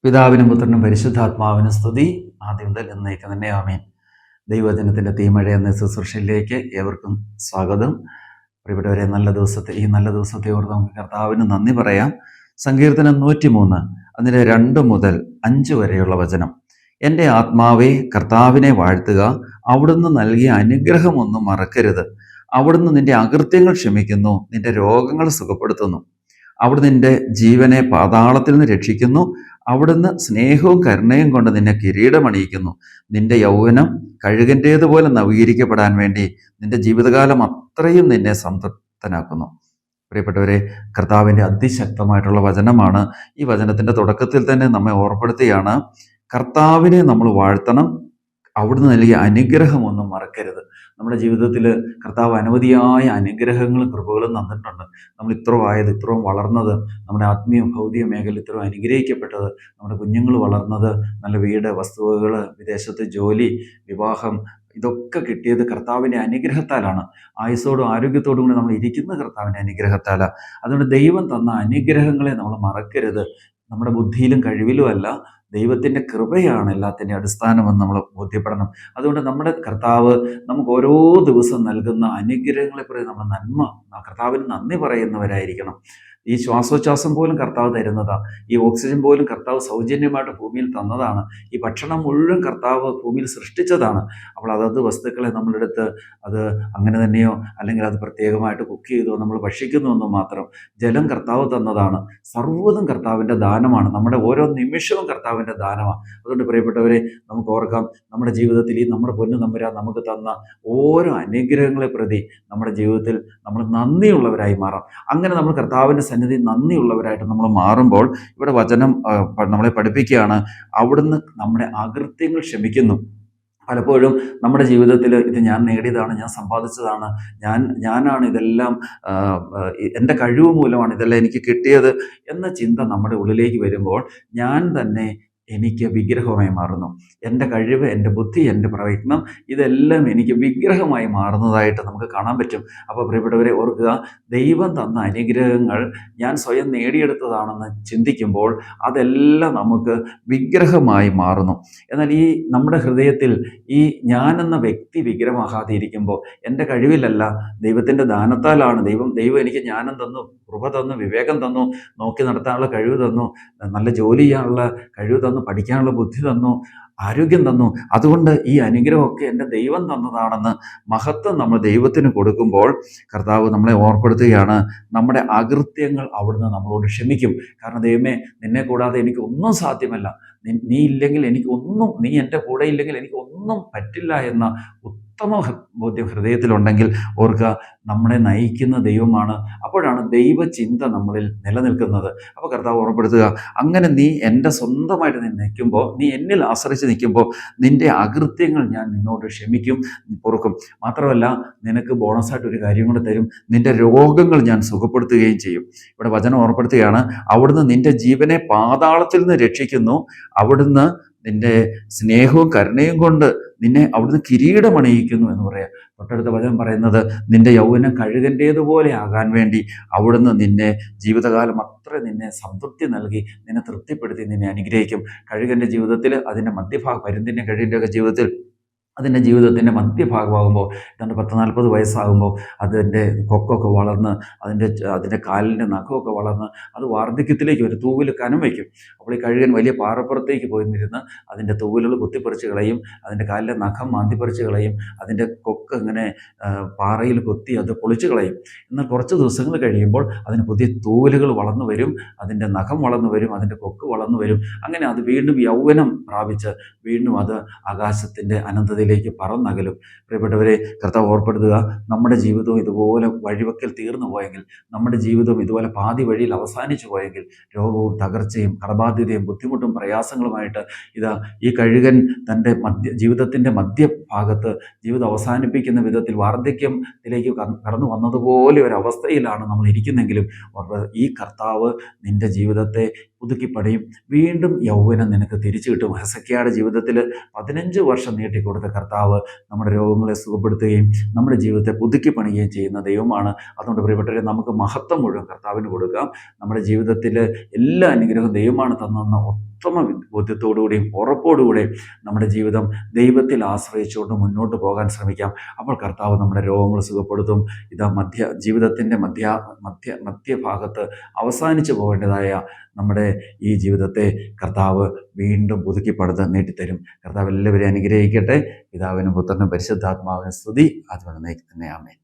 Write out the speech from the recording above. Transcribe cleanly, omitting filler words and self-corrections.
പിതാവിനും പുത്രനും പരിശുദ്ധാത്മാവിനും സ്തുതി, ആദ്യം മുതൽ എന്നേക്ക് തന്നെ ആമേൻ. ദൈവജനത്തിന്റെ തീമഴ എന്ന ശുശ്രൂഷയിലേക്ക് ഏവർക്കും സ്വാഗതം. പ്രിയപ്പെട്ടവരെ, ഈ നല്ല ദിവസത്തെ ഓർത്ത് നമുക്ക് കർത്താവിന് നന്ദി പറയാം. സങ്കീർത്തനം 103 അതിന്റെ 2 മുതൽ 5 വരെയുള്ള വചനം. എൻ്റെ ആത്മാവേ കർത്താവിനെ വാഴ്ത്തുക, അവിടുന്ന് നൽകിയ അനുഗ്രഹമൊന്നും മറക്കരുത്. അവിടുന്ന് നിന്റെ അകൃത്യങ്ങൾ ക്ഷമിക്കുന്നു, നിന്റെ രോഗങ്ങൾ സുഖപ്പെടുത്തുന്നു. അവിടുന്ന് നിന്റെ ജീവനെ പാതാളത്തിൽ നിന്ന് രക്ഷിക്കുന്നു. അവിടുന്ന് സ്നേഹവും കരുണയും കൊണ്ട് നിന്നെ കിരീടമണിയിക്കുന്നു. നിന്റെ യൗവനം കഴുകൻ്റേതുപോലെ നവീകരിക്കപ്പെടാൻ വേണ്ടി നിന്റെ ജീവിതകാലം അത്രയും നിന്നെ സംതൃപ്തനാക്കുന്നു. പ്രിയപ്പെട്ടവരെ, കർത്താവിൻ്റെ അതിശക്തമായിട്ടുള്ള വചനമാണ്. ഈ വചനത്തിൻ്റെ തുടക്കത്തിൽ തന്നെ നമ്മെ ഓർപ്പെടുത്തുകയാണ്, കർത്താവിനെ നമ്മൾ വാഴ്ത്തണം, അവിടുന്ന് നൽകിയ അനുഗ്രഹമൊന്നും മറക്കരുത്. നമ്മുടെ ജീവിതത്തിൽ കർത്താവ് അനവധിയായ അനുഗ്രഹങ്ങളും കൃപകളും തന്നിട്ടുണ്ട്. നമ്മൾ ഇത്രയും ആയത്, ഇത്രയും വളർന്നത്, നമ്മുടെ ആത്മീയ ഭൗതിക മേഖല ഇത്രയും അനുഗ്രഹിക്കപ്പെട്ടത്, നമ്മുടെ കുഞ്ഞുങ്ങൾ വളർന്നത്, നല്ല വീട്, വസ്തുവകൾ, വിദേശത്ത് ജോലി, വിവാഹം, ഇതൊക്കെ കിട്ടിയത് കർത്താവിൻ്റെ അനുഗ്രഹത്താലാണ്. ആയുസ്സോടും ആരോഗ്യത്തോടും കൂടി നമ്മൾ ഇരിക്കുന്ന കർത്താവിൻ്റെ അനുഗ്രഹത്താലാണ്. അതുകൊണ്ട് ദൈവം തന്ന അനുഗ്രഹങ്ങളെ നമ്മൾ മറക്കരുത്. നമ്മുടെ ബുദ്ധിയിലും കഴിവിലും അല്ല, ദൈവത്തിൻ്റെ കൃപയാണ് എല്ലാത്തിൻ്റെ അടിസ്ഥാനമെന്ന് നമ്മൾ ബോധ്യപ്പെടണം. അതുകൊണ്ട് നമ്മുടെ കർത്താവ് നമുക്ക് ഓരോ ദിവസം നൽകുന്ന അനുഗ്രഹങ്ങളെ പ്രതി നമ്മൾ കർത്താവിന് നന്ദി പറയുന്നവരായിരിക്കണം. ഈ ശ്വാസോച്ഛ്വാസം പോലും കർത്താവ് തരുന്നതാണ്. ഈ ഓക്സിജൻ പോലും കർത്താവ് സൗജന്യമായിട്ട് ഭൂമിയിൽ തന്നതാണ്. ഈ ഭക്ഷണം മുഴുവൻ കർത്താവ് ഭൂമിയിൽ സൃഷ്ടിച്ചതാണ്. അപ്പോൾ അതത് വസ്തുക്കളെ നമ്മളെടുത്ത് അത് അങ്ങനെ തന്നെയോ അല്ലെങ്കിൽ അത് പ്രത്യേകമായിട്ട് കുക്ക് ചെയ്തോ നമ്മൾ ഭക്ഷിക്കുന്നുവെന്ന് മാത്രം. ജലം കർത്താവ് തന്നതാണ്. സർവ്വതും കർത്താവിൻ്റെ ദാനമാണ്. നമ്മുടെ ഓരോ നിമിഷവും കർത്താവിൻ്റെ ദാനമാണ്. അതുകൊണ്ട് പ്രിയപ്പെട്ടവരെ, നമുക്ക് ഓർക്കാം, നമ്മുടെ ജീവിതത്തിൽ ഈ നമ്മുടെ പൊന്നു തമ്പുരാൻ നമുക്ക് തന്ന ഓരോ അനുഗ്രഹങ്ങളെ പ്രതി നമ്മുടെ ജീവിതത്തിൽ നമ്മൾ നന്ദിയുള്ളവരായി മാറാം. അങ്ങനെ നമ്മൾ കർത്താവിൻ്റെ സന്നിധി നന്ദിയുള്ളവരായിട്ട് നമ്മൾ മാറുമ്പോൾ ഇവിടെ വചനം നമ്മളെ പഠിപ്പിക്കുകയാണ്, അവിടുന്ന് നമ്മുടെ അകൃത്യങ്ങൾ ക്ഷമിക്കുന്നു. പലപ്പോഴും നമ്മുടെ ജീവിതത്തിൽ ഇത് ഞാൻ നേടിയതാണ്, ഞാൻ സമ്പാദിച്ചതാണ്, ഞാനാണ് ഇതെല്ലാം, എൻ്റെ കഴിവ് മൂലമാണ് ഇതെല്ലാം എനിക്ക് കിട്ടിയത് എന്ന ചിന്ത നമ്മുടെ ഉള്ളിലേക്ക് വരുമ്പോൾ ഞാൻ തന്നെ എനിക്ക് വിഗ്രഹമായി മാറുന്നു. എൻ്റെ കഴിവ്, എൻ്റെ ബുദ്ധി, എൻ്റെ പ്രയത്നം ഇതെല്ലാം എനിക്ക് വിഗ്രഹമായി മാറുന്നതായിട്ട് നമുക്ക് കാണാൻ പറ്റും. അപ്പോൾ പ്രിയപ്പെട്ടവരെ ഓർക്കുക, ദൈവം തന്ന അനുഗ്രഹങ്ങൾ ഞാൻ സ്വയം നേടിയെടുത്തതാണെന്ന് ചിന്തിക്കുമ്പോൾ അതെല്ലാം നമുക്ക് വിഗ്രഹമായി മാറുന്നു. എന്നാൽ ഈ നമ്മുടെ ഹൃദയത്തിൽ ഈ ഞാനെന്ന വ്യക്തി വിഗ്രഹമാകാതെ ഇരിക്കുമ്പോൾ, എൻ്റെ കഴിവിലല്ല, ദൈവത്തിൻ്റെ ദാനത്താലാണ്, ദൈവം എനിക്ക് ജ്ഞാനം തന്നു, കൃപ തന്നു, വിവേകം തന്നു, നോക്കി നടത്താനുള്ള കഴിവ് തന്നു, നല്ല ജോലി ചെയ്യാനുള്ള കഴിവ് തന്നു, പഠിക്കാനുള്ള ബുദ്ധി തന്നു, ആരോഗ്യം തന്നു. അതുകൊണ്ട് ഈ അനുഗ്രഹമൊക്കെ എൻ്റെ ദൈവം തന്നതാണെന്ന് മഹത്വം നമ്മൾ ദൈവത്തിന് കൊടുക്കുമ്പോൾ കർത്താവ് നമ്മളെ ഓർപ്പെടുത്തുകയാണ്, നമ്മുടെ അകൃത്യങ്ങൾ അവിടുന്ന് നമ്മളോട് ക്ഷമിക്കും. കാരണം ദൈവമേ, നിന്നെ കൂടാതെ എനിക്ക് ഒന്നും സാധ്യമല്ല, നീ ഇല്ലെങ്കിൽ എനിക്കൊന്നും, നീ എൻ്റെ കൂടെ ഇല്ലെങ്കിൽ എനിക്കൊന്നും പറ്റില്ല എന്ന ഉത്തമ ബോധ്യം ഹൃദയത്തിലുണ്ടെങ്കിൽ ഓർക്കുക, നമ്മളെ നയിക്കുന്ന ദൈവമാണ്. അപ്പോഴാണ് ദൈവചിന്ത നമ്മളിൽ നിലനിൽക്കുന്നത്. അപ്പോൾ കർത്താവ് ഓർപ്പെടുത്തുക, അങ്ങനെ നീ എൻ്റെ സ്വന്തമായിട്ട് നീ നിൽക്കുമ്പോൾ, നീ എന്നിൽ ആശ്രയിച്ച് നിൽക്കുമ്പോൾ നിൻ്റെ അകൃത്യങ്ങൾ ഞാൻ നിന്നോട് ക്ഷമിക്കും, പൊറുക്കും. മാത്രമല്ല നിനക്ക് ബോണസായിട്ട് ഒരു കാര്യം കൂടെ തരും, നിൻ്റെ രോഗങ്ങൾ ഞാൻ സുഖപ്പെടുത്തുകയും ചെയ്യും. ഇവിടെ വചനം ഓർപ്പെടുത്തുകയാണ്, അവിടുന്ന് നിൻ്റെ ജീവനെ പാതാളത്തിൽ നിന്ന് രക്ഷിക്കുന്നു. അവിടുന്ന് നിന്റെ സ്നേഹവും കരുണയും കൊണ്ട് നിന്നെ അവിടുന്ന് കിരീടമണിയിക്കുന്നു എന്ന് പറയാം. തൊട്ടടുത്ത വചനം പറയുന്നത്, നിന്റെ യൗവനം കഴുകൻ്റേതുപോലെ ആകാൻ വേണ്ടി അവിടുന്ന് നിന്നെ ജീവിതകാലം അത്ര നിന്നെ സംതൃപ്തി നൽകി, നിന്നെ തൃപ്തിപ്പെടുത്തി, നിന്നെ അനുഗ്രഹിക്കും. കഴുകൻ്റെ ജീവിതത്തിൽ അതിൻ്റെ മധ്യഭാഗം, പരുന്തിൻ്റെ കഴുകിൻ്റെയൊക്കെ ജീവിതത്തിൽ അതിൻ്റെ ജീവിതത്തിൻ്റെ മധ്യഭാഗമാകുമ്പോൾ, ഏതാണ്ട് 10-40 വയസ്സാകുമ്പോൾ അതിൻ്റെ കൊക്കൊക്കെ വളർന്ന് അതിൻ്റെ കാലിൻ്റെ നഖമൊക്കെ വളർന്ന് അത് വാർദ്ധക്യത്തിലേക്ക് ഒരു തൂവിൽ കനം വയ്ക്കും. അപ്പോൾ ഈ കഴുകൻ വലിയ പാറപ്പുറത്തേക്ക് പോയിരുന്നിരുന്ന് അതിൻ്റെ തൂവലുകൾ കുത്തിപ്പറിച്ച് കളയും, അതിൻ്റെ കാലിലെ നഖം മാന്തിപ്പറിച്ച് കളയും, അതിൻ്റെ കൊക്ക് ഇങ്ങനെ പാറയിൽ കൊത്തി അത് പൊളിച്ച് കളയും. എന്നാൽ കുറച്ച് ദിവസങ്ങൾ കഴിയുമ്പോൾ അതിന് പുതിയ തൂവലുകൾ വളർന്നു വരും, അതിൻ്റെ നഖം വളർന്നു വരും, അതിൻ്റെ കൊക്ക് വളർന്നു വരും. അങ്ങനെ അത് വീണ്ടും യൗവനം പ്രാപിച്ച് വീണ്ടും അത് ആകാശത്തിൻ്റെ അനന്തതയിലേക്ക് പറന്നകലും. പ്രിയപ്പെട്ടവരെ, കർത്താവ് ഓർപ്പെടുത്തുക, നമ്മുടെ ജീവിതവും ഇതുപോലെ വഴിവെക്കൽ തീർന്നു പോയെങ്കിൽ, നമ്മുടെ ജീവിതവും ഇതുപോലെ പാതി വഴിയിൽ അവസാനിച്ചു പോയെങ്കിൽ, രോഗവും തകർച്ചയും കടബാധ്യതയും ബുദ്ധിമുട്ടും പ്രയാസങ്ങളുമായിട്ട് ഈ കഴുകൻ തൻ്റെ ജീവിതത്തിൻ്റെ മധ്യഭാഗത്ത് ജീവിതം അവസാനിപ്പിക്കുന്ന വിധത്തിൽ വാർദ്ധക്യത്തിലേക്ക് കടന്നു വന്നതുപോലെ ഒരു അവസ്ഥയിലാണ് നമ്മൾ ഇരിക്കുന്നെങ്കിലും ഈ കർത്താവ് നിൻ്റെ ജീവിതത്തെ പുതുക്കിപ്പണിയും. വീണ്ടും യൗവനം നിനക്ക് തിരിച്ചു കിട്ടും. ഹെസക്കിയായുടെ ജീവിതത്തിൽ 15 വർഷം നീട്ടിക്കൊടുത്ത കർത്താവ് നമ്മുടെ രോഗങ്ങളെ സുഖപ്പെടുത്തുകയും നമ്മുടെ ജീവിതത്തെ പുതുക്കി പണിയുകയും ചെയ്യുന്ന ദൈവമാണ്. അതുകൊണ്ട് പ്രിയപ്പെട്ടവരെ, നമുക്ക് മഹത്വം മുഴുവൻ കർത്താവിന് കൊടുക്കാം. നമ്മുടെ ജീവിതത്തിൽ എല്ലാ അനുഗ്രഹവും ദൈവമാണ് തന്നെന്ന ഉത്തമ ബോധ്യത്തോടുകൂടിയും ഉറപ്പോടുകൂടിയും നമ്മുടെ ജീവിതം ദൈവത്തിൽ ആശ്രയിച്ചുകൊണ്ട് മുന്നോട്ട് പോകാൻ ശ്രമിക്കാം. അപ്പോൾ കർത്താവ് നമ്മുടെ രോഗങ്ങൾ സുഖപ്പെടുത്തും. ഇതാ ജീവിതത്തിൻ്റെ മധ്യഭാഗത്ത് അവസാനിച്ചു പോകേണ്ടതായ നമ്മുടെ ഈ ജീവിതത്തെ കർത്താവ് വീണ്ടും പുതുക്കി പടുത്ത് നീട്ടിത്തരും. കർത്താവ് എല്ലാവരെയും അനുഗ്രഹിക്കട്ടെ. പിതാവിനും പുത്രനും പരിശുദ്ധാത്മാവിനും സ്തുതി. അതുപോലെ തന്നെ ആമേൻ.